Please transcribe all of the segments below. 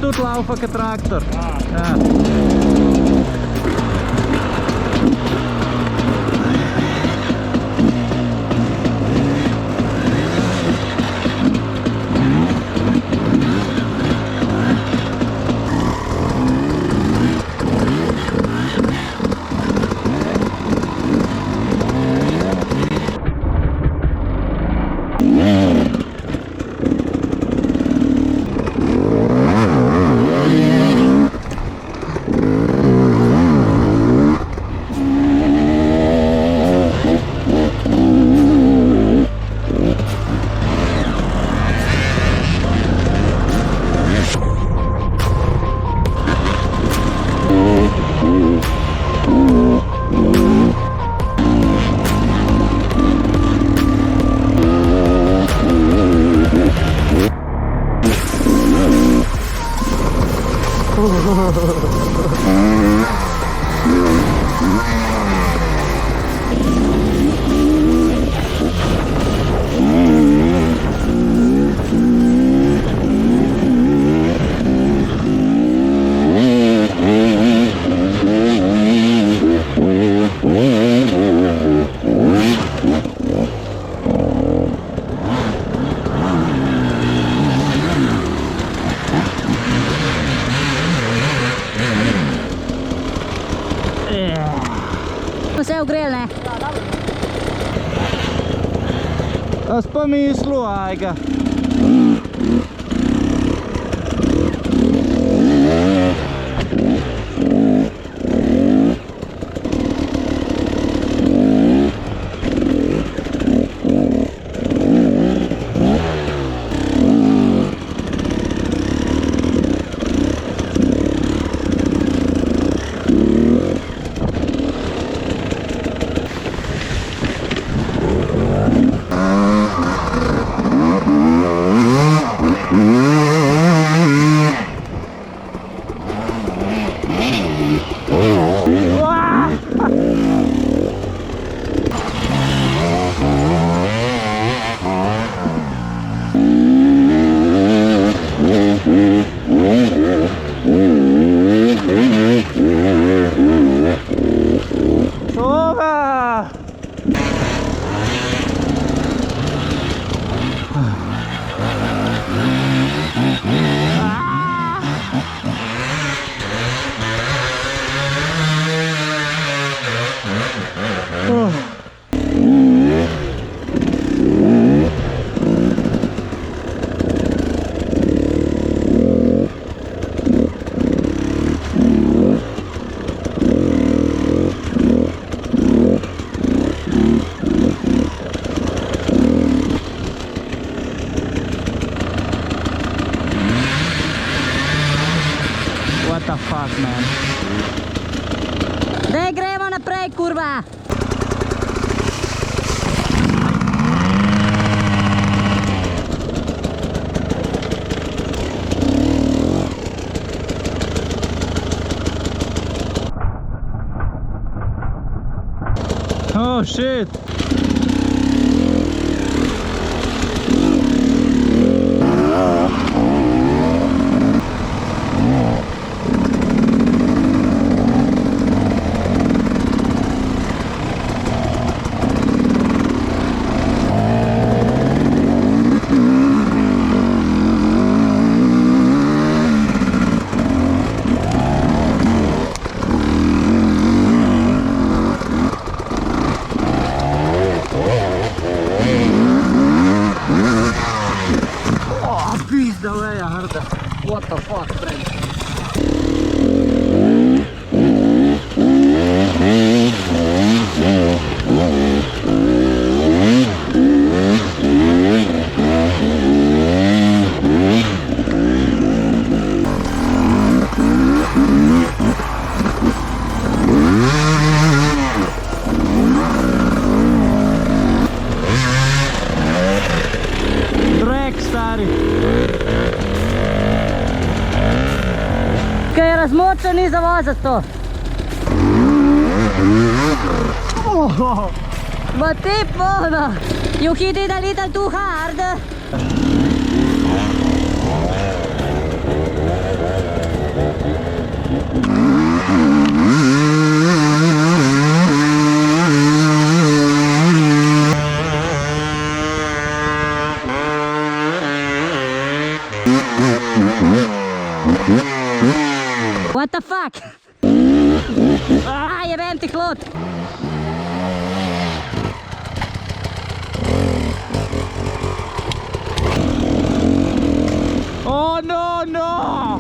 gut laufen, kein Traktor. Ja. Se grill, ne? Ois pomislio aika. What the fuck, man? Daj, gremo naprej, kurva! Oh shit! What the fuck, friend? Kaj razmočen ni za voziti to. But tip mono. You hit it a little too hard. What the fuck? Jebem ti hlod! Oh no, no!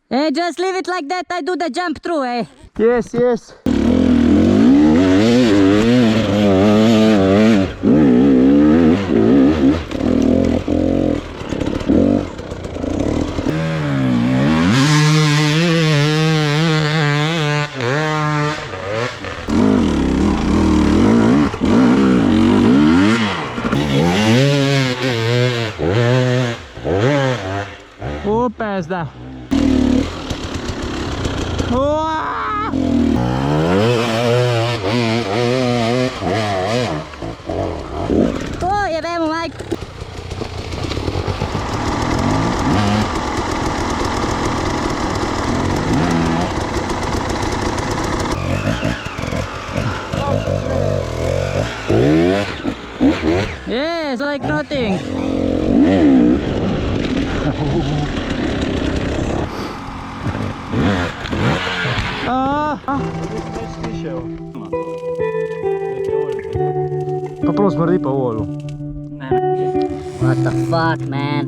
Hey, just leave it like that, I do the jump through, eh? Yes, yes. Päästä. Jebem mu majku. Yes, like nothing. Popolo smrdi pa u olu. What the fuck, man?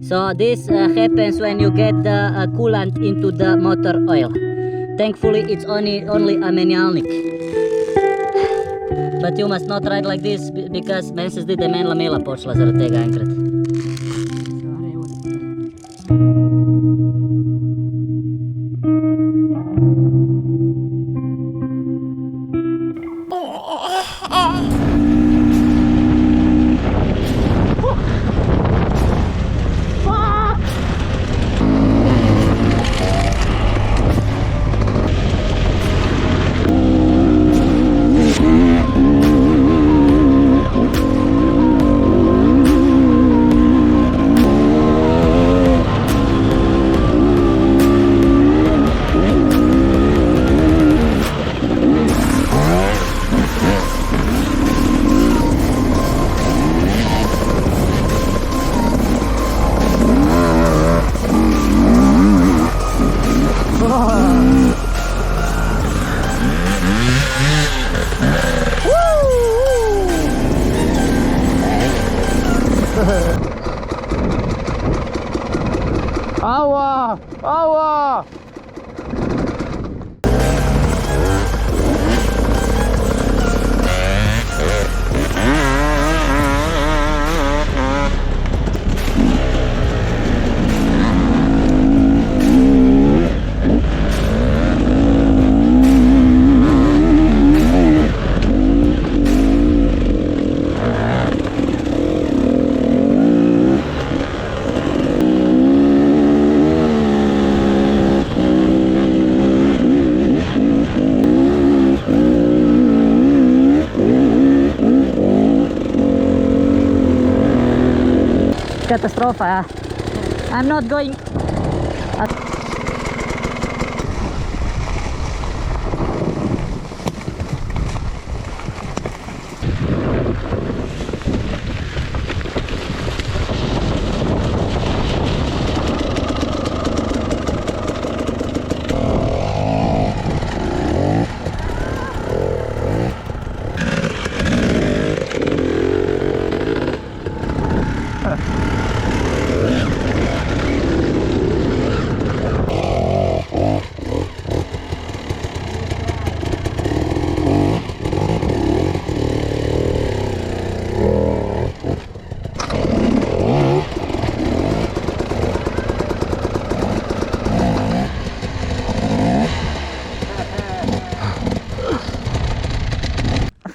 So this happens when you get the coolant into the motor oil. Thankfully it's only amenialnik. But you must not ride like this because meni se zdi da je meni lamela počela zaradi tega enkrat. Ała! Ała! Katastrofa, ja. I'm not going.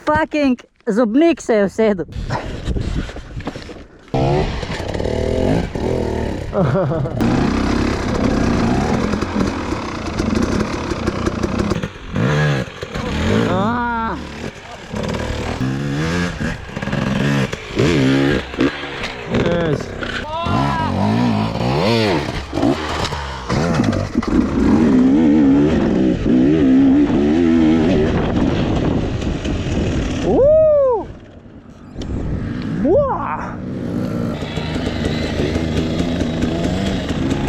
Fucking zobnik se je usedel. Ah. Yes. Woo! Wow!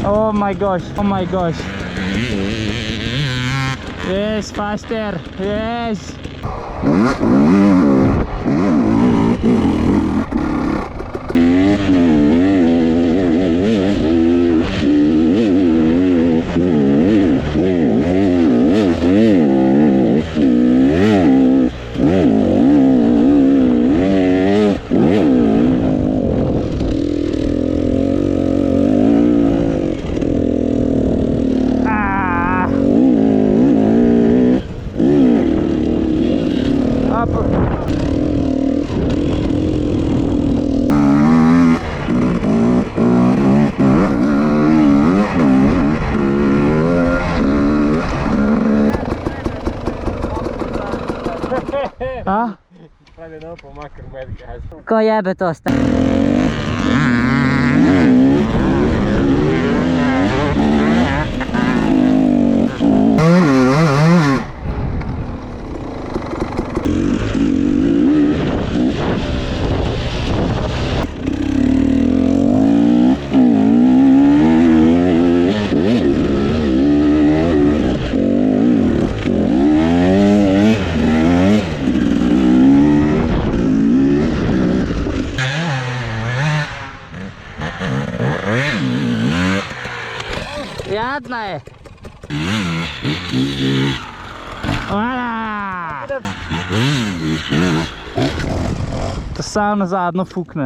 Oh my gosh, oh my gosh. Yes, faster, yes. Ah? Prawie no, po makrometkę. Ko jebe to sta. Jadna je. Voilà! To sám na zádno fukne.